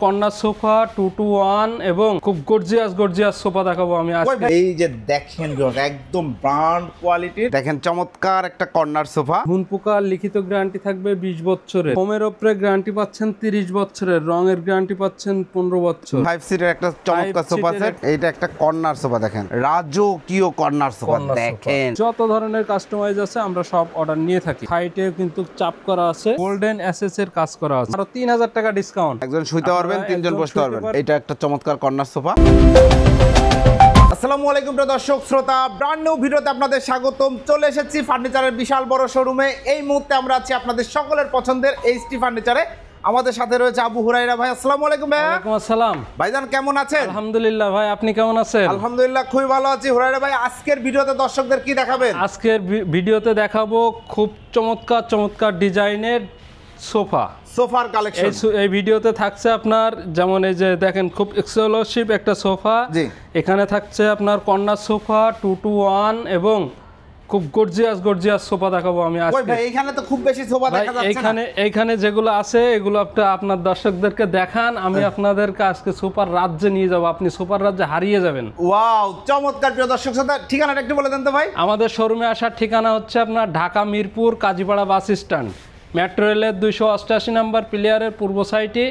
Corner sofa 2-to-1 এবং খুব gorgeous sofa দেখাবো আমি আজকে। এই যে দেখেন একদম ব্র্যান্ড কোয়ালিটির, দেখেন চমৎকার একটা কর্নার সোফা। ঘুন পোকার লিখিত গ্যারান্টি থাকবে 20 বছরের, ফোমের উপরে গ্যারান্টি পাচ্ছেন 30 বছরের, রঙের গ্যারান্টি পাচ্ছেন 15 বছর। 5 সিটের একটা চমৎকার সোফা সেট। এইটা একটা কর্নার সোফা, দেখেন রাজকীয় কর্নার সোফা। দেখেন যত ধরনের কাস্টমাইজ আছে আমরা সব অর্ডার নিয়ে থাকি। হাইটে কিন্তু চাপ করা আছে, গোল্ডেন এসএস এর কাজ করা আছে, আরো 3000 টাকা ডিসকাউন্ট। একজন শুইতে পারবেন, তিনজন বসতে পারবেন। এটা একটা চমৎকার কর্নার সোফা। আসসালামু আলাইকুম প্রিয় দর্শক শ্রোতা, ব্র্যান্ড নিউ ভিডিওতে আপনাদের স্বাগতম। চলে এসেছি ফার্নিচারের বিশাল বড় শোরুমে। এই মুহূর্তে আমরা আছি আপনাদের সকলের পছন্দের এইচটি ফার্নিচারে। আমাদের সাথে রয়েছে আবু হুরাইরা ভাই। আসসালামু আলাইকুম ভাই। ওয়ালাইকুম আসসালাম ভাইজান, কেমন আছেন? আলহামদুলিল্লাহ ভাই, আপনি কেমন আছেন? আলহামদুলিল্লাহ খুবই ভালো আছি। হুরাইরা ভাই, আজকের ভিডিওতে দর্শকদের কি দেখাবেন? আজকের ভিডিওতে দেখাবো খুব চমৎকার ডিজাইনের সোফার কালেকশন। এই ভিডিওতে থাকছে আপনার, যেমন এই যে দেখেন খুব এক্সক্লুসিভ একটা সোফা। এখানে থাকছে আপনার কর্নার সোফা 2-to-1 এবং খুব গর্জিয়াস সোফা দেখাবো আমি আজকে। ভাই এইখানে তো খুব বেশি সোফা দেখা যাচ্ছে না। এইখানে যেগুলো আছে এগুলো আপনার দর্শকদেরকে দেখান। আমি আপনাদেরকে আজকে সুপার রাজ্যে নিয়ে যাব, আপনি সুপার রাজ্যে হারিয়ে যাবেন। ওয়াও, চমৎকার। প্রিয় দর্শক শ্রোতা, ঠিকানাটা একটু বলে দেন তো ভাই। আমাদের শোরুমে আসার ঠিকানা হচ্ছে আপনার Dhaka Mirpur Kazipara bus stand, metro রেলের 288 নম্বর প্লেয়ারের পূর্ব সাইডে,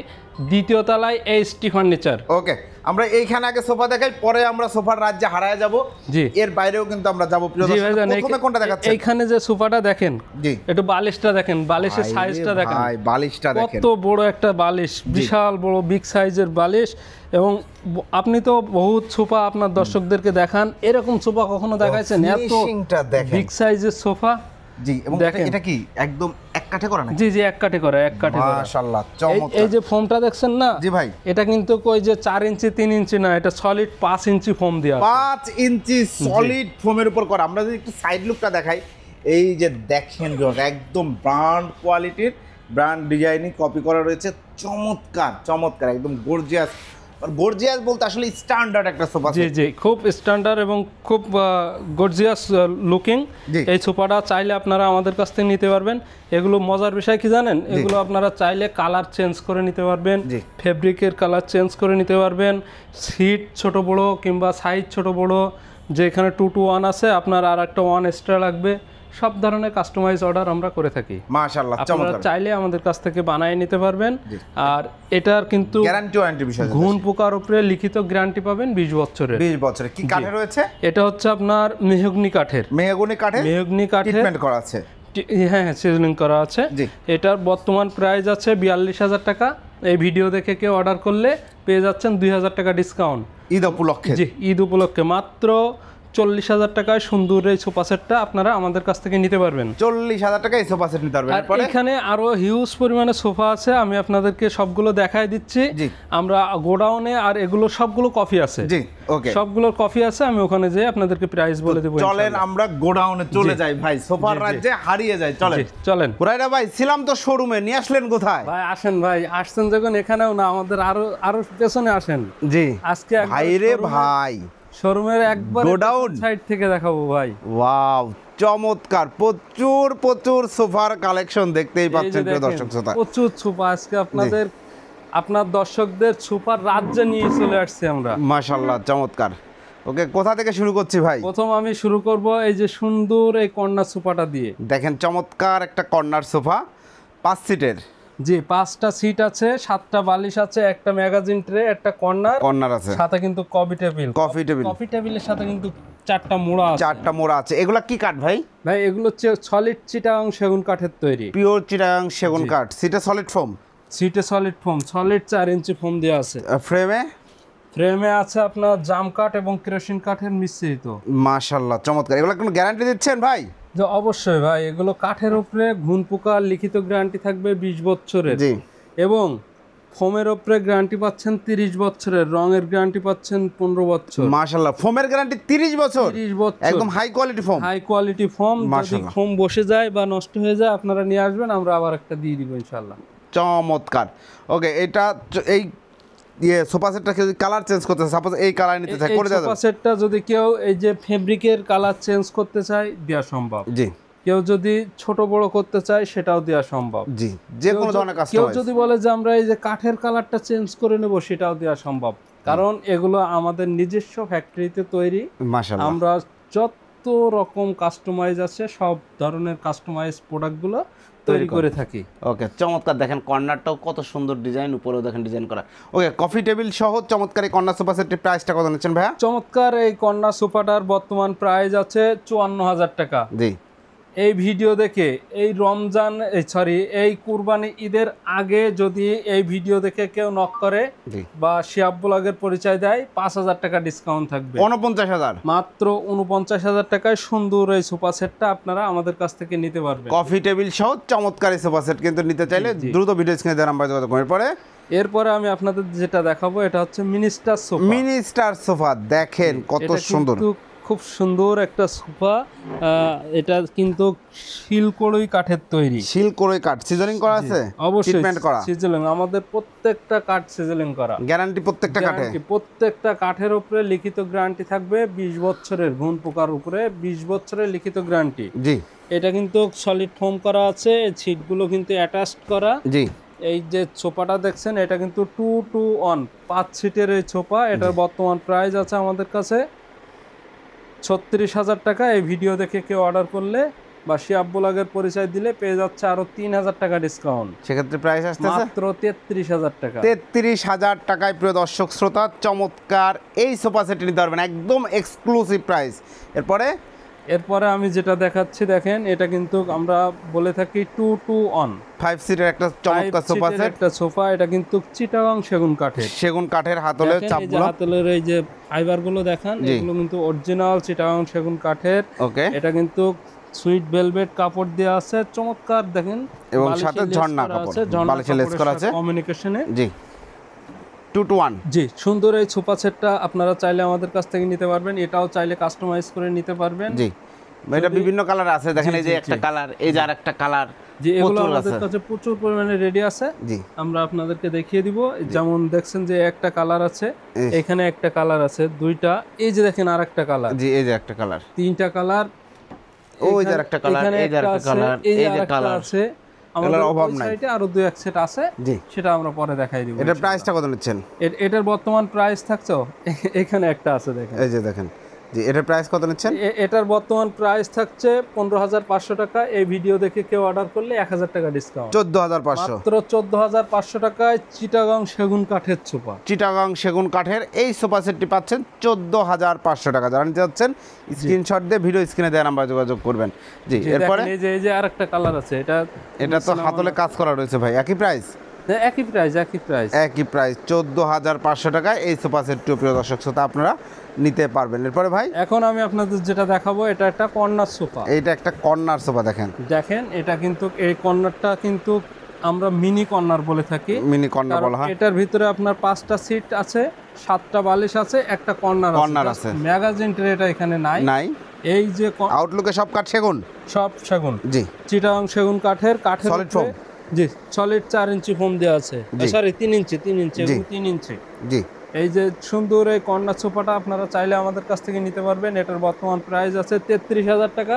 দ্বিতীয় তলায় এইচটি ফার্নিচার। ওকে, আমরা এইখানে আগে সোফা দেখাই, পরে আমরা সোফার রাজ্যে হারায় যাব। জি, এর বাইরেও কিন্তু আমরা যাব। প্রিয় দর্শক, প্রথমে কোনটা দেখাচ্ছেন? এইখানে যে সোফাটা দেখেন, জি একটু বালিশটা দেখেন, বালিশের সাইজটা দেখেন। ভাই বালিশটা দেখেন, কত বড় একটা বালিশ, বিশাল বড় বিগ সাইজের বালিশ। এবং আপনি তো বহুত সোফা আপনার দর্শকদেরকে দেখান, এরকম সোফা কখনো দেখাইছেন? এত বিগ সাইজের সোফা। জি, এবং এটা কি একদম এক কাঠে করা না? জি এক কাঠে করা, এক কাঠে করা। মাশাআল্লাহ, চমৎকার। এই যে ফোমটা দেখছেন না? জি ভাই, এটা কিন্তু কই যে 4 ইঞ্চি 3 ইঞ্চি না, এটা সলিড 5 ইঞ্চি ফোম দেয়া, 5 ইঞ্চি সলিড ফোমের উপর করা। আমরা যদি একটু সাইড লুকটা দেখাই, এই যে দেখেন একদম ব্র্যান্ড কোয়ালিটির, ব্র্যান্ড ডিজাইনিং কপি করা রয়েছে। চমৎকার একদম গর্জিয়াস বলতে আসলে স্ট্যান্ডার্ড একটা সোফা। জি খুব স্ট্যান্ডার্ড এবং খুব গর্জিয়াস লুকিং। এই সোফাটা চাইলে আপনারা আমাদের কাছ থেকে নিতে পারবেন। এগুলো মজার বিষয় কি জানেন, এগুলো আপনারা চাইলে কালার চেঞ্জ করে নিতে পারবেন, ফেব্রিকের কালার চেঞ্জ করে নিতে পারবেন, সিট ছোট বড় কিংবা সাইজ ছোট বড়। যে এখানে 2-to-1 আছে, আপনার আর একটা 1 এক্সট্রা লাগবে, সব ধরনের কাস্টমাইজ অর্ডার আমরা করে থাকি। মাশাআল্লাহ, আপনারা চাইলে আমাদের কাছ থেকে বানিয়ে নিতে পারবেন। আর এটার কিন্তু গ্যারান্টি ওয়ারেন্টি বিষয়, ঘুণ পোকার উপরে লিখিত গ্যারান্টি পাবেন 20 বছরের। 20 বছরের। কি কাঠে রয়েছে? এটা হচ্ছে আপনার মেহগনি কাঠের ট্রিটমেন্ট করা আছে। হ্যাঁ, সিজনিং করা আছে। এটার বর্তমান প্রাইস আছে 42,000 টাকা। এই ভিডিও দেখে কেউ অর্ডার করলে পেয়ে যাচ্ছেন 2000 টাকা ডিসকাউন্ট ঈদ উপলক্ষে। জি, ঈদ উপলক্ষে মাত্র 40,000 টাকায় সুন্দর এই সোফা সেটটা আপনারা আমাদের কাছ থেকে নিতে পারবেন। 40,000 টাকায় সোফা সেট নিতে পারবেন। আর এখানে আরো হিউজ পরিমাণে সোফা আছে, আমি আপনাদেরকে সবগুলো দেখাই দিচ্ছি। আমরা গোডাউনে, আর এগুলো সবগুলো কফি আছে। জি ওকে, সবগুলোর কফি আছে, আমি ওখানে যেয়ে আপনাদেরকে প্রাইস বলে দেব। চলেন আমরা গোডাউনে চলে যাই ভাই, সোফার রাজ্যে হারিয়ে যাই। চলেন হুরাইরা ভাই, ছিলাম তো শোরুমে, নিয়ে আসলেন কোথায়? ভাই আসেন, ভাই আসছেন যখন এখানেও না, আমাদের আরো পেছনে আসেন। জি আজকে ভাই রে ভাই, শোরুমের একবার গোডাউন সাইড থেকে দেখাবো ভাই। ওয়াও, চমৎকার। প্রচুর সোফার কালেকশন দেখতেই পাচ্ছেন প্রিয় দর্শক শ্রোতা। প্রচুর সোফা আজকে আপনার দর্শকদের সুপার রাজ্যে নিয়ে চলে আসছি আমরা। মাশাআল্লাহ, চমৎকার। ওকে, কোথা থেকে শুরু করছি ভাই? প্রথম আমি শুরু করব এই যে সুন্দর এই কর্নার সোফাটা দিয়ে। দেখেন চমৎকার একটা কর্নার সোফা, 5 সিটের। জি, 5টা সিট আছে, 7টা বালিশ আছে, একটা ম্যাগাজিন ট্রে, একটা কর্নার আছে, সাথে কিন্তু কফি টেবিলের সাথে কিন্তু 4টা মোড়া আছে। এগুলা কি কাঠ ভাই? এগুলো সলিড চিটাগাং সেগুন কাঠের তৈরি, পিওর চিটাগাং সেগুন কাঠ। সিটে সলিড ফোম, সলিড 4 ইঞ্চি ফোম দেওয়া আছে। ফ্রেমে আছে আপনার জাম কাঠ এবং কেরোসিন কাঠের মিশ্রিত। মাশাআল্লাহ, চমৎকার। এগুলা কোনো গ্যারান্টি দিচ্ছেন ভাই? অবশ্যই ভাই, এগুলো কাঠের উপরে ঘুণ পোকার লিখিত গ্যারান্টি থাকবে 20 বছরের। জি, এবং ফোমের উপরে গ্যারান্টি পাচ্ছেন 30 বছরের, রঙের গ্যারান্টি পাচ্ছেন 15 বছর। মাশাআল্লাহ, ফোমের গ্যারান্টি 30 বছর, একদম হাই কোয়ালিটি ফোম। যদি ফোম বসে যায় বা নষ্ট হয়ে যায়, আপনারা নিয়ে আসবেন, আমরা আবার একটা দিয়ে দিব ইনশাআল্লাহ। চমৎকার। ওকে, এটা এই সোফা সেটটা যদি কালার চেঞ্জ করতে চায়, সাপোজ এই কালার নিতে চায়, করে দেওয়া যাবে। সোফা সেটটা যদি কেউ এই যে ফেব্রিকের কালার চেঞ্জ করতে চায়, দেওয়া সম্ভব। জি, কেউ যদি ছোট বড় করতে চায় সেটাও দেওয়া সম্ভব। জি, যে কোনো ধরনের কেউ কাস্টমাইজ। যদি বলে যে আমরা এই যে কাঠের কালারটা চেঞ্জ করে নেব, সেটাও দেওয়া সম্ভব, কারণ এগুলো আমাদের নিজস্ব ফ্যাক্টরিতে তৈরি। মাশাআল্লাহ। আমরা যত রকম কাস্টমাইজ আছে সব ধরনের কাস্টমাইজ প্রোডাক্টগুলো তৈরি করে থাকি। ওকে, চমৎকার। দেখেন কর্নারটাও কত সুন্দর ডিজাইন, উপরেও দেখেন ডিজাইন করা। ওকে, কফি টেবিল সহ চমৎকার এই কর্নার সোফা সেটের প্রাইসটা কত নিচ্ছেন ভাইয়া? চমৎকার এই কর্নার সোফাটার বর্তমান প্রাইস আছে 54,000 টাকা। জি। এই ভিডিও দেখে এই রমজান এই কুরবানি ঈদের আগে যদি এই ভিডিও দেখে কেউ নক করে বা শিহাব ব্লগের পরিচয় দেয়, 5,000 টাকা ডিসকাউন্ট থাকবে। 49,000 মাত্র 49,000 টাকায় সুন্দর এই সোফা সেটটা আপনারা আমাদের কাছ থেকে নিতে পারবেন। কফি টেবিল সহ চমৎকার এই সোফা সেট কিন্তু নিতে চাইলে দ্রুত ভিডিও স্ক্রিনে দেওয়া নাম্বার যোগাযোগ করুন। এরপরে আমি আপনাদের যেটা দেখাবো এটা হচ্ছে mini star sofa. Mini star sofa দেখেন কত সুন্দর, খুব সুন্দর একটা সোফা। এটা কিন্তু শিলকড়ই কাঠের তৈরি। শিলকড়ই কাঠ সিজনিং করা আছে? অবশ্যই ট্রিটমেন্ট করা। সিজনিং আমাদের প্রত্যেকটা কাঠ সিজনিং করা। গ্যারান্টি প্রত্যেকটা কাঠে? প্রত্যেকটা কাঠের উপরে লিখিত গ্যারান্টি থাকবে 20 বছরের, ঘুণ পোকার উপরে 20 বছরের লিখিত গ্যারান্টি। জি। এটা কিন্তু সলিড ফোম করা আছে, সিটগুলো কিন্তু অ্যাটাচড করা। জি। এই যে সোফাটা দেখছেন এটা কিন্তু 2-to-1 5 সিটের এই সোফা। এটার বর্তমান প্রাইস আছে আমাদের কাছে 36,000 টাকা। এই ভিডিও দেখে কেউ অর্ডার করলে বা শিহাব ব্লগের পরিচয় দিলে পেয়ে যাচ্ছে আরো 3,000 টাকা ডিসকাউন্ট। সেক্ষেত্রে প্রাইস আসছে মাত্র 33,000 টাকা। 33,000 টাকায় প্রিয় দর্শক শ্রোতা চমৎকার এই সোফা সেট নিতে পারবেন, একদম এক্সক্লুসিভ প্রাইস। এরপরে আমি যেটা দেখাচ্ছি দেখেন, এটা কিন্তু আমরা বলে থাকি 2-to-1 5 সিটের একটা চমৎকার সোফা সেট। একটা সোফা, এটা কিন্তু চিটাগাং সেগুন কাঠের হাতলের চাপগুলো, হাতলের এই যে ফাইবার গুলো দেখেন, এগুলো কিন্তু অরিজিনাল চিটাগাং সেগুন কাঠের। ওকে, এটা কিন্তু সুইট ভেলভেট কাপড় দেওয়া আছে, চমৎকার দেখেন, এবং সাথে ঝর্ণা কাপড়, বালিশে লেস করা আছে কমিউনিকেশনে। জি, 2-to-1। জি, সুন্দর এই সোফা সেটটা আপনারা চাইলে আমাদের কাছ থেকে নিতে পারবেন। এটাও চাইলে কাস্টমাইজ করে নিতে পারবেন। জি, এটা বিভিন্ন কালার আছে, দেখেন এই যে একটা কালার, এই যে আরেকটা কালার। জি, এগুলো আমাদের কাছে প্রচুর পরিমাণে রেডি আছে। জি, আমরা আপনাদেরকে দেখিয়ে দিব। যেমন দেখছেন যে একটা কালার আছে, এখানে একটা কালার আছে, দুইটা, এই যে দেখেন আরেকটা কালার। জি, এই যে একটা কালার, তিনটা কালার, ওই যে আরেকটা কালার, এই যে আরেকটা কালার, এই যে কালার আছে। আমাদের অভাব নাই, এটা আরো দুই এক সেট আছে, সেটা আমরা পরে দেখাই দিব। এটার প্রাইসটা কত নিচ্ছেন? এটার বর্তমান প্রাইস থাকছে, এখানে একটা আছে দেখেন, এই যে দেখেন। জি, এটার প্রাইস কত নিচ্ছেন? এটার বর্তমান প্রাইস থাকছে 15,500 টাকা। এই ভিডিও দেখে কেউ অর্ডার করলে 1,000 টাকা ডিসকাউন্ট। 14,500, মাত্র 14,500 টাকায় চিটাগাং সেগুন কাঠের সোফা। চিটাগাং সেগুন কাঠের এই সোফা সেটটি পাচ্ছেন 14,500 টাকা। যারা নিতে যাচ্ছেন স্ক্রিনশট দিয়ে ভিডিও স্ক্রিনে দেওয়া নাম্বার যোগাযোগ করবেন। জি, এরপরে এই যে আরেকটা কালার আছে, এটা তো হাতলে কাজ করা রয়েছে ভাই, একই প্রাইস? একই প্রাইস 14,500 টাকায় এই সোফা সেটটি প্রিয় দর্শক শ্রোতা আপনারা নিতে পারবেন। এরপরে ভাই এখন আমি আপনাদের যেটা দেখাবো, এটা একটা কর্নার সোফা। এইটা একটা কর্নার সোফা, দেখেন এটা কিন্তু এই কর্নারটা কিন্তু আমরা মিনি কর্নার বলে থাকি। মিনি কর্নার বলা হয়। এটার ভিতরে আপনার 5টা সিট আছে, 7টা বালিশ আছে, একটা কর্নার আছে। ম্যাগাজিন ট্রে এটা এখানে নাই। এই যে আউটলুকে সব কাঠ সেগুন, সব সেগুন। জি, চিটাগাং সেগুন কাঠের সলিড ফোম। জি, সলিড 4 ইঞ্চি ফোম দেওয়া আছে, সরি 3 ইঞ্চি 3 ইঞ্চি। জি, এই যে সুন্দর এই কর্নার সোফাটা আপনারা চাইলে আমাদের কাছ থেকে নিতে পারবেন। এটার বর্তমান প্রাইস আছে 33,000 টাকা।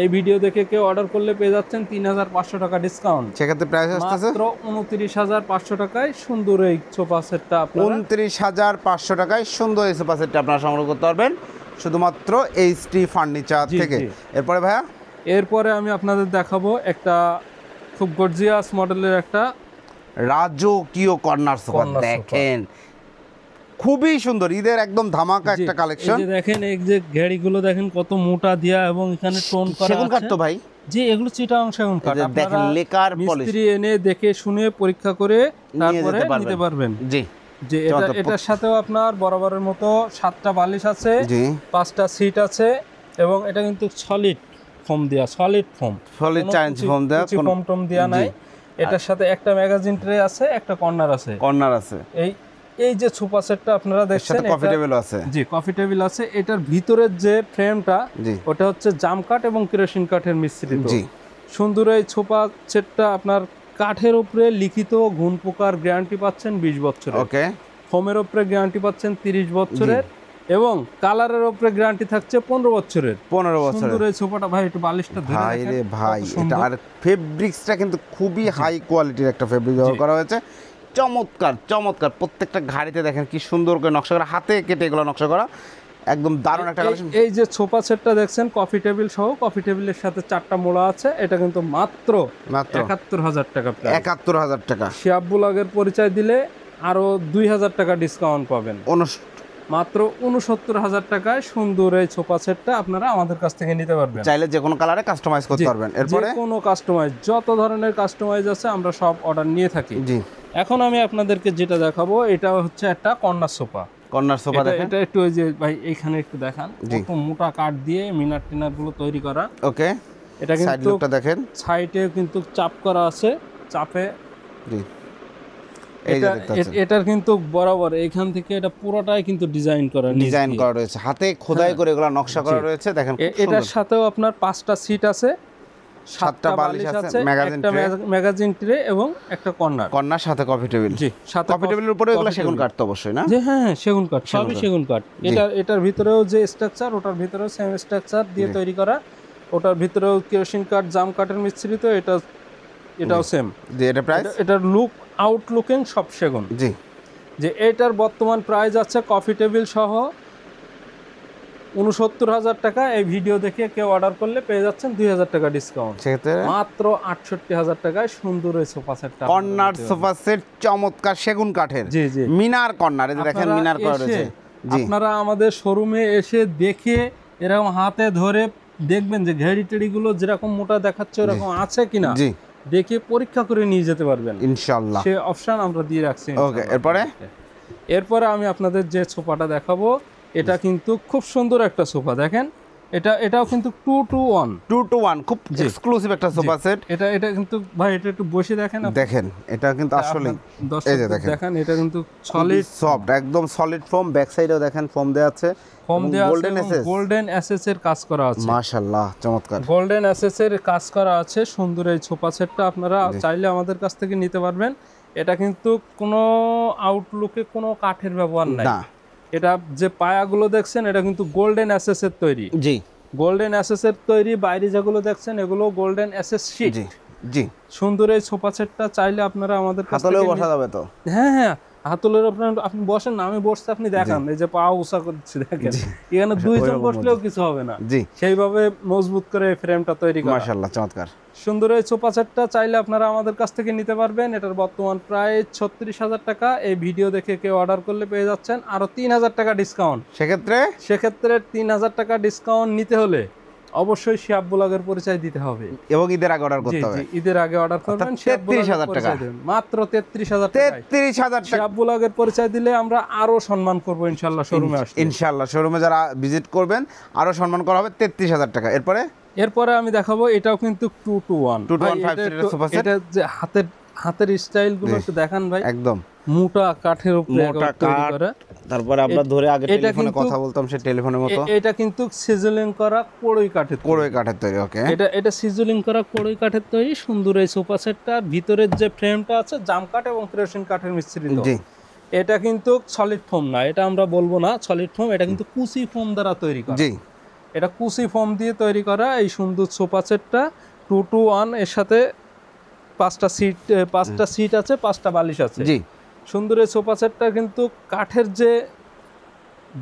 এই ভিডিও দেখে কেউ অর্ডার করলে পেয়ে যাচ্ছেন 3,500 টাকা ডিসকাউন্ট। সেক্ষেত্রে প্রাইস আসছে মাত্র 29,500 টাকায় সুন্দর এই সোফা সেটটা আপনারা 29,500 টাকায় সুন্দর এই সোফা সেটটা আপনারা সংগ্রহ করতে পারবেন শুধুমাত্র এইচটি ফার্নিচার থেকে। এরপরে ভাইয়া, এরপরে আমি আপনাদের দেখাবো একটা খুব গর্জিয়াস মডেলের একটা রাজকীয় কর্নার সোফা। দেখেন খুবই সুন্দর, ঈদের একদম ধামাকা একটা কালেকশন। এই যে দেখেন, এই যে ঘেড়িগুলো দেখেন কত মোটা দিয়া এবং এখানে টোন করা আছে। সেগুন কাঠ তো ভাই? জি, এগুলো চিটাগাং সেগুন কাঠ। দেখেন লেকার পলিশ, মিস্ত্রি এনে দেখে শুনে পরীক্ষা করে তারপরে নিতে পারবেন। জি, যে এটার সাথেও আপনার বরাবরের মতো 7টা বালিশ আছে, 5টা সিট আছে, এবং এটা কিন্তু সলিড ফোম দেয়া, সলিড 4 ইঞ্চি ফোম দেয়া, কোনো ফোম টম দেয়া নাই। এটার সাথে একটা ম্যাগাজিন ট্রে আছে, একটা কর্নার আছে। এই যে সোফা সেটটা আপনারা দেখছেন, কফি টেবিল আছে। জি, কফি টেবিল আছে। এটার ভিতরের যে ফ্রেমটা, ওটা হচ্ছে জাম কাঠ এবং কেরোসিন কাঠের মিশ্রিত। জি, সুন্দর এই সোফা সেটটা আপনার কাঠের উপরে লিখিত ঘুণ পোকার গ্যারান্টি পাচ্ছেন 20 বছরের। ওকে, ফোমের উপরে গ্যারান্টি পাচ্ছেন 30 বছরের, এবং কালারের উপরে গ্যারান্টি থাকছে 15 বছরের। 15 বছরের সুন্দর এই সোফাটা ভাই, একটু বালিশটা ধরে ভাই দেখেন রে ভাই, কত এটা সুন্দর। আর ফেব্রিক্সটা কিন্তু খুবই হাই কোয়ালিটির একটা ফেব্রিক ব্যবহার করা হয়েছে। চমৎকার চমৎকার, প্রত্যেকটা ঘাড়িতে দেখেন কি সুন্দর করে নকশা করা, হাতে কেটে এগুলো নকশা করা, একদম দারুণ একটা কালেকশন। এই যে সোফা সেটটা দেখছেন কফি টেবিল সহ, কফি টেবিলের সাথে 4টা মোড়া আছে, এটা কিন্তু মাত্র 71,000 টাকা। 71,000 টাকা। শিয়াব ব্লগের পরিচয় দিলে আরো 2,000 টাকা ডিসকাউন্ট পাবেন। মাত্র 69,000 টাকায় সুন্দর এই সোফা সেটটা আপনারা আমাদের কাছ থেকে নিতে পারবেন। চাইলে যে কোনো কালারে কাস্টমাইজ করতে পারবেন। এরপরে যে কোনো কাস্টমাইজ, যত ধরনের কাস্টমাইজ আছে আমরা সব অর্ডার নিয়ে থাকি। জি, এখন আমি আপনাদেরকে যেটা দেখাবো এটা হচ্ছে একটা কর্নার সোফা। কর্নার সোফা দেখেন, এটা একটু ওই যে ভাই এখানে একটু দেখান, কত মোটা কাঠ দিয়ে মিনার টিনার গুলো তৈরি করা। ওকে, এটা সাইড কিন্তু লুকটা দেখেন, সাইডে কিন্তু চাপ করা আছে, চাপে জি এই যে দেখতে পাচ্ছেন, এটার কিন্তু বরাবর এখান থেকে এটা পুরোটাই কিন্তু ডিজাইন করা রয়েছে, হাতে খোদাই করে এগুলো নকশা করা রয়েছে দেখেন। এটার সাথেও আপনার 5টা সিট আছে, 7টা বালিশ আছে, একটা ম্যাগাজিন ট্রে এবং একটা কর্নার সাথে কফি টেবিল। জি, সাথে কফি টেবিলের উপরে এগুলো সেগুন কাঠ তো অবশ্যই না? জি হ্যাঁ, সেগুন কাঠ, সবই সেগুন কাঠ। এটার ভিতরেও যে স্ট্রাকচার, ওটার ভিতরেও সেম স্ট্রাকচার দিয়ে তৈরি করা, ওটার ভিতরেও কেরোসিন কাঠ, জাম কাঠের মিশ্রিত, এটাও সেম। জি, এটা প্রাইস, এটার লুক আউটলুকিং সব সেগুন। জি, যে এটার বর্তমান প্রাইস আছে কফি টেবিল সহ 69,000 টাকা। এই ভিডিও দেখে কেউ অর্ডার করলে পেয়ে যাচ্ছেন 2,000 টাকা ডিসকাউন্ট। সেক্ষেত্রে মাত্র 68,000 টাকায় সুন্দর এই সোফা সেটটা, কর্নার সোফা সেট, চমৎকার সেগুন কাঠের। জি জি, মিনার কর্নার, এই দেখেন মিনার করা রয়েছে। আপনারা আমাদের শোরুমে এসে দেখে এরকম হাতে ধরে দেখবেন যে ঘেড়ি টেড়িগুলো যেরকম মোটা দেখাচ্ছে ওরকম আছে কিনা, জি, দেখে পরীক্ষা করে নিয়ে যেতে পারবেন ইনশাআল্লাহ। সে অপশন আমরা দিয়ে রাখছি। ওকে, এরপরে আমি আপনাদের যে সোফাটা দেখাবো এটা কিন্তু খুব সুন্দর একটা সোফা। দেখেন এটাও কিন্তু 2 to 1 খুব এক্সক্লুসিভ একটা সোফা সেট। এটা কিন্তু ভাই, এটা একটু বসে দেখেন, এটা কিন্তু আসলে এই যে দেখেন, এটা কিন্তু সলিড সফট, একদম সলিড ফোম। ব্যাক সাইডেও দেখেন ফোম দেওয়া আছে, গোল্ডেন এসএস এর কাজ করা আছে। মাশাআল্লাহ, চমৎকার গোল্ডেন এসএস এর কাজ করা আছে। সুন্দর এই সোফা সেটটা আপনারা চাইলে আমাদের কাছ থেকে নিতে পারবেন। এটা কিন্তু কোনো আউটলুকে কোনো কাঠের ব্যবহার নাই। এটা যে পায়াগুলো দেখছেন এটা কিন্তু গোল্ডেন এসএস এর তৈরি। জি, গোল্ডেন এসএস এর তৈরি। বাইরে যেগুলো দেখছেন এগুলো গোল্ডেন এসএস শীট। জি, সুন্দর এই সোফা সেটটা চাইলে আপনারা আমাদের কাছে হাতলেও বসা যাবে তো? হ্যাঁ হ্যাঁ, হাতলের উপরে আপনি বসেন না, আমি বসতে আপনি দেখান, এই যে পা উঁচা করছি দেখেন, এখানে 2 জন বসলেও কিছু হবে না। জি, সেইভাবে মজবুত করে ফ্রেমটা তৈরি করা। মাশাআল্লাহ, চমৎকার সুন্দর এই সোফা সেটটা চাইলে আপনারা আমাদের কাছ থেকে নিতে পারবেন। এটার বর্তমান প্রাইস 36,000 টাকা। এই ভিডিও দেখে কেউ অর্ডার করলে পেয়ে যাচ্ছেন আরো 3,000 টাকা ডিসকাউন্ট। সেক্ষেত্রে 3,000 টাকা ডিসকাউন্ট নিতে হলে অবশ্যই শিয়াব ব্লগের পরিচয় দিতে হবে এবং ঈদের আগে অর্ডার করতে হবে। ঈদের আগে অর্ডার করবেন, 33,000 টাকা, মাত্র 33,000 টাকা। 33,000 টাকা শিয়াব ব্লগের পরিচয় দিলে আমরা আরো সম্মান করব ইনশাআল্লাহ। শোরুমে আসলে ইনশাআল্লাহ শোরুমে যারা ভিজিট করবেন আরো সম্মান করা হবে। 33,000 টাকা। এরপরে আমি দেখাবো এটাও কিন্তু 2 to 1 এটা যে হাতের স্টাইল গুলো একটু দেখান ভাই, একদম মোটা কাঠের উপরে তৈরি করা। তারপরে আমরা ধরে আগে টেলিফোনে কথা বলতাম, সে টেলিফোনের মতো। এটা কিন্তু সিজলিং করা কড়ই কাঠের তৈরি। ওকে, এটা সিজলিং করা কড়ই কাঠের তৈরি। সুন্দর এই সোফা সেটটা ভিতরের যে ফ্রেমটা আছে জাম কাঠ এবং কেরোসিন কাঠের মিশ্রিত। জি, এটা কিন্তু সলিড ফোম না, এটা আমরা বলবো না সলিড ফোম, এটা কিন্তু কুচি ফোম দ্বারা তৈরি করা। জি, এটা কুচি ফোম দিয়ে তৈরি করা এই সুন্দর সোফা সেটটা 2 to 1। এর সাথে 5টা সিট আছে, 5টা বালিশ আছে। জি, সুন্দর এই সোফা সেটটা কিন্তু কাঠের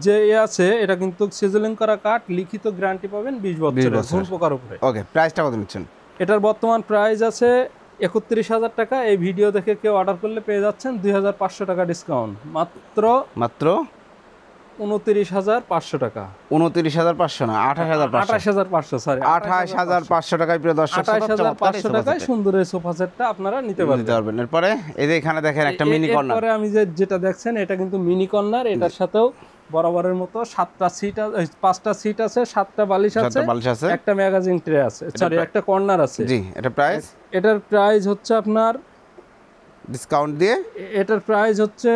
যে আছে, এটা কিন্তু সিজলিং করা কাঠ, লিখিত গ্যারান্টি পাবেন 20 বছরের ঘুণ পোকার উপরে। ওকে, প্রাইসটা কত নিচ্ছেন? এটার বর্তমান প্রাইস আছে 31,000 টাকা। এই ভিডিও দেখে কেউ অর্ডার করলে পেয়ে যাচ্ছেন 2,500 টাকা ডিসকাউন্ট। মাত্র 29,500 টাকা। 29,500 না, 28,500, সরি 28,500 টাকায়। প্রিয় দর্শক, 28,500 টাকায় সুন্দর এই সোফা সেটটা আপনারা নিতে পারবেন। এরপরে এই যে এখানে দেখেন একটা মিনি কর্নার। এরপরে আমি যেটা দেখছেন এটা কিন্তু মিনি কর্নার। এটার সাথেও বরাবরের মতো 5টা সিট আছে, 7টা বালিশ আছে, একটা ম্যাগাজিন ট্রে আছে, সরি একটা কর্নার আছে। জি, এটার প্রাইস হচ্ছে আপনার ডিসকাউন্ট দিয়ে এটার প্রাইস হচ্ছে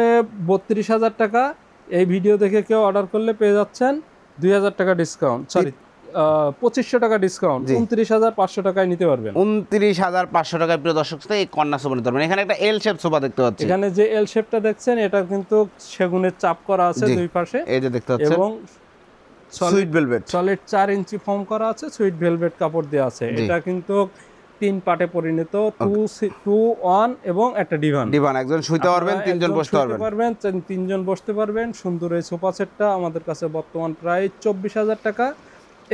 32,000 টাকা। এই ভিডিও দেখে কেউ অর্ডার করলে পেয়ে যাচ্ছেন 2,000 টাকা ডিসকাউন্ট, সরি 2500 টাকা ডিসকাউন্ট, 29500 টাকায় নিতে পারবেন। 29500 টাকায় প্রিয় দর্শক শ্রোতা এই কর্নার সোফা নিতে পারবেন। এখানে একটা এল শেপ সোফা দেখতে পাচ্ছি। এখানে যে এল শেপটা দেখছেন এটা কিন্তু সেগুনের চাপ করা আছে দুই পাশে, এই যে দেখতে পাচ্ছেন, এবং সুইট ভেলভেট সলিড 4 ইঞ্চি ফোম করা আছে, সুইট ভেলভেট কাপড় দেওয়া আছে। এটা কিন্তু 3 পার্টে পরিণত, 2 1 এবং একটা ডিভান। একজন শুইতে পারবেন, তিনজন বসতে পারবেন, তিনজন বসতে পারবেন। সুন্দর এই সোফা সেটটা আমাদের কাছে বর্তমান প্রায় 24000 টাকা।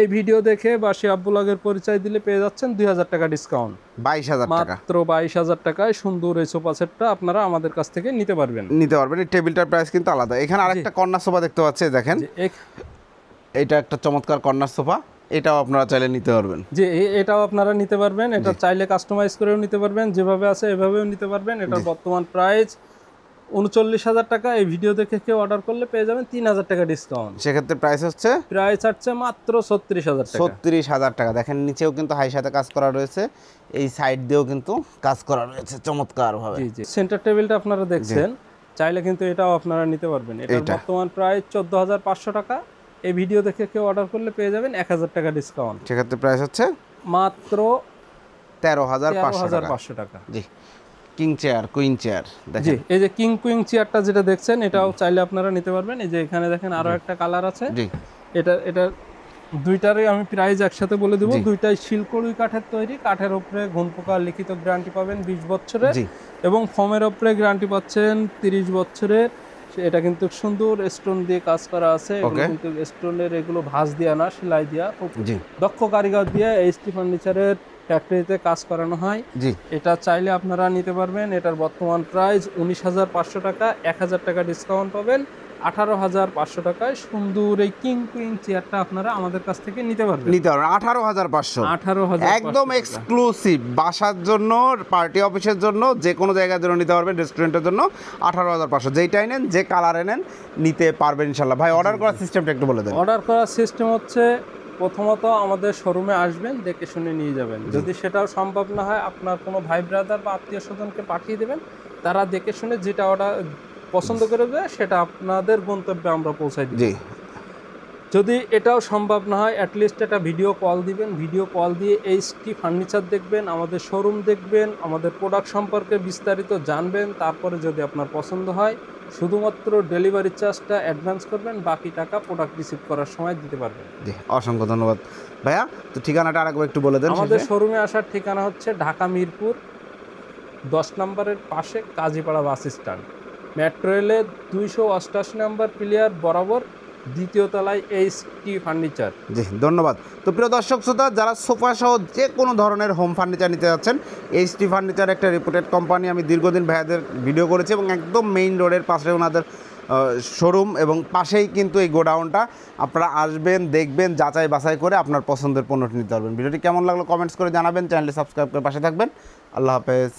এই ভিডিও দেখে বা শিহাব ব্লগের পরিচয় দিলে পেয়ে যাচ্ছেন 2000 টাকা ডিসকাউন্ট, 22000 টাকা, মাত্র 22000 টাকায় সুন্দর এই সোফা সেটটা আপনারা আমাদের কাছ থেকে নিতে পারবেন। এই টেবিলটার প্রাইস কিন্তু আলাদা। এখানে আরেকটা কর্নার সোফা দেখতে পাচ্ছি, দেখেন এটা একটা চমৎকার কর্নার সোফা, এটাও আপনারা চাইলে নিতে পারবেন। যে এটাও আপনারা নিতে পারবেন, এটা চাইলে কাস্টমাইজ করেও নিতে পারবেন, যেভাবে আছে এভাবেও নিতে পারবেন। এটার বর্তমান প্রাইস 39000 টাকা। এই ভিডিও দেখে কেউ অর্ডার করলে পেয়ে যাবেন 3000 টাকা ডিসকাউন্ট। সেক্ষেত্রে প্রাইস হচ্ছে মাত্র 36000 টাকা। 36000 টাকা। দেখেন নিচেও কিন্তু হাই সাথে কাজ করা রয়েছে, এই সাইড দিয়েও কিন্তু কাজ করা রয়েছে চমৎকার ভাবে। জি সেন্টার টেবিলটা আপনারা দেখছেন, চাইলে কিন্তু এটাও আপনারা নিতে পারবেন। এটার বর্তমান প্রাইস 14500 টাকা। এই ভিডিও দেখে কেউ অর্ডার করলে পেয়ে যাবেন 1000 টাকা ডিসকাউন্ট। সেক্ষেত্রে প্রাইস হচ্ছে মাত্র 13500 টাকা। জি কিং চেয়ার, কুইন চেয়ার দেখেন, এই যে কিং কুইন চেয়ারটা যেটা দেখছেন এটাও চাইলে আপনারা নিতে পারবেন। এই যে এখানে দেখেন আরো একটা কালার আছে। জি এটা দুইটারই আমি প্রাইস একসাথে বলে দেব। দুইটাই শিলকড়ি কাঠের তৈরি, কাঠের উপরে ঘুন পোকা লিখিত গ্যারান্টি পাবেন 20 বছরের, এবং ফোমের উপরে গ্যারান্টি পাচ্ছেন 30 বছরের। এটা কিন্তু সুন্দর স্টোন দিয়ে কাজ করা আছে, এগুলো কিন্তু স্টোনের, এগুলো ভাঁজ দেয়া না, সেলাই দেয়া, খুব দক্ষ কারিগর দিয়ে এইচটি ফার্নিচারের ফ্যাক্টরিতে কাজ করানো হয়। এটা চাইলে আপনারা নিতে পারবেন। এটার বর্তমান প্রাইস 19500 টাকা, 1000 টাকা ডিসকাউন্ট পাবেন। 18500 টাকায় সুন্দর এই কিং কুইন চেয়ারটা আপনারা আমাদের কাছ থেকে নিতে পারবেন। 18500 একদম এক্সক্লুসিভ, বাসার জন্য, পার্টি অফিসের জন্য, যে কোনো জায়গার জন্য নিতে পারবেন, রেস্টুরেন্টের জন্য 18500। যেইটাই নেন, যে কালারে নেন নিতে পারবেন ইনশাল্লাহ। ভাই অর্ডার করার সিস্টেমটা একটু বলে দেন। অর্ডার করার সিস্টেম হচ্ছে, প্রথমত আমাদের শোরুমে আসবেন, দেখে শুনে নিয়ে যাবেন। যদি সেটাও সম্ভব না হয়, আপনার কোনো ভাই ব্রাদার বা আত্মীয় স্বজনকে পাঠিয়ে দেবেন, তারা দেখে শুনে যেটা অর্ডার পছন্দ করবে সেটা আপনাদের গন্তব্যে আমরা পৌঁছাই দিব। যদি এটাও সম্ভব না হয়, অ্যাটলিস্ট একটা ভিডিও কল দিবেন। ভিডিও কল দিয়ে এইচটি ফার্নিচার দেখবেন, আমাদের শোরুম দেখবেন, আমাদের প্রোডাক্ট সম্পর্কে বিস্তারিত জানবেন। তারপরে যদি আপনার পছন্দ হয়, শুধুমাত্র ডেলিভারি চার্জটা অ্যাডভান্স করবেন, বাকি টাকা প্রোডাক্ট রিসিভ করার সময় দিতে পারবেন। অসংখ্য ধন্যবাদ ভাইয়া। তো ঠিকানাটা আরেকবার একটু বলে দেন। আমাদের শোরুমে আসার ঠিকানা হচ্ছে ঢাকা মিরপুর 10 নম্বরের পাশে কাজীপাড়া বাস স্ট্যান্ড, মেট্রো রেলের 288 নম্বর প্লেয়ার বরাবর, দ্বিতীয় তলায় এইচটি ফার্নিচার। ধন্যবাদ। তো প্রিয় দর্শক শ্রোতা, যারা সোফা সহ যে কোনো ধরনের হোম ফার্নিচার নিতে যাচ্ছেন, এইচটি ফার্নিচার একটা রেপুটেড কোম্পানি। আমি দীর্ঘদিন ভাইয়াদের ভিডিও করেছি, এবং একদম মেইন রোডের পাশে ওনাদের শোরুম, এবং পাশেই কিন্তু এই গোডাউনটা। আপনারা আসবেন, দেখবেন, যাচাই বাছাই করে আপনার পছন্দের পণ্যটি নিতে পারবেন। ভিডিওটি কেমন লাগলো কমেন্টস করে জানাবেন, চ্যানেলটি সাবস্ক্রাইব করে পাশে থাকবেন। আল্লাহ হাফেজ।